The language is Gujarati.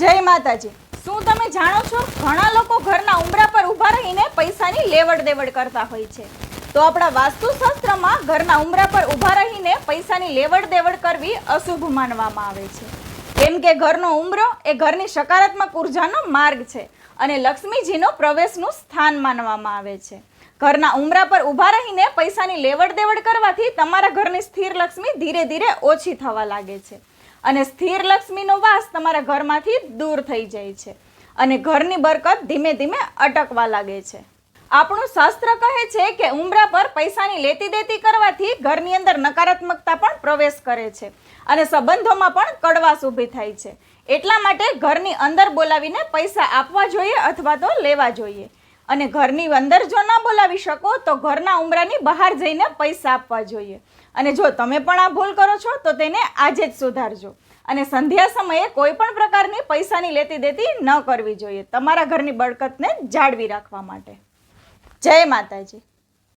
જય માતાજી। શું તમે જાણો છો ઘણા લોકો ઘરના ઉંબરા પર ઊભા રહીને પૈસાની લેવડ દેવડ કરતા હોય છે। તો આપણા વાસ્તુશાસ્ત્રમાં ઘરના ઉંબરા પર ઊભા રહીને પૈસાની લેવડ દેવડ કરવી અશુભ માનવામાં આવે છે, કેમ કે ઘરનો ઉંબરો એ ઘરની સકારાત્મક ઉર્જાનો માર્ગ છે અને લક્ષ્મીજીનો પ્રવેશનું સ્થાન માનવામાં આવે છે। ઘરના ઉંબરા પર ઊભા રહીને પૈસાની લેવડ દેવડ કરવાથી તમારા ઘરની સ્થિર લક્ષ્મી ધીરે ધીરે ઓછી થવા લાગે છે અને સ્થિર લક્ષ્મીનો વાસ તમારા ઘરમાંથી દૂર થઈ જાય છે અને ઘરની બરકત ધીમે ધીમે અટકવા લાગે છે। આપણું શાસ્ત્ર કહે છે કે ઉંબરા પર પૈસાની લેતી દેતી કરવાથી ઘરની અંદર નકારાત્મકતા પણ પ્રવેશ કરે છે અને સંબંધોમાં પણ કડવાશ ઊભી થાય છે। એટલા માટે ઘરની અંદર બોલાવીને પૈસા આપવા જોઈએ અથવા તો લેવા જોઈએ અને ઘરની અંદર જો ના બોલાવી શકો તો ઘરના ઉંબરાની બહાર જઈને પૈસા આપવા જોઈએ। અને જો તમે પણ આ ભૂલ કરો છો તો તેને આજે જ સુધારજો અને સંધ્યા સમયે કોઈ પણ પ્રકારની પૈસાની લેતી દેતી ન કરવી જોઈએ તમારા ઘરની બરકતને જાળવી રાખવા માટે। જય માતાજી।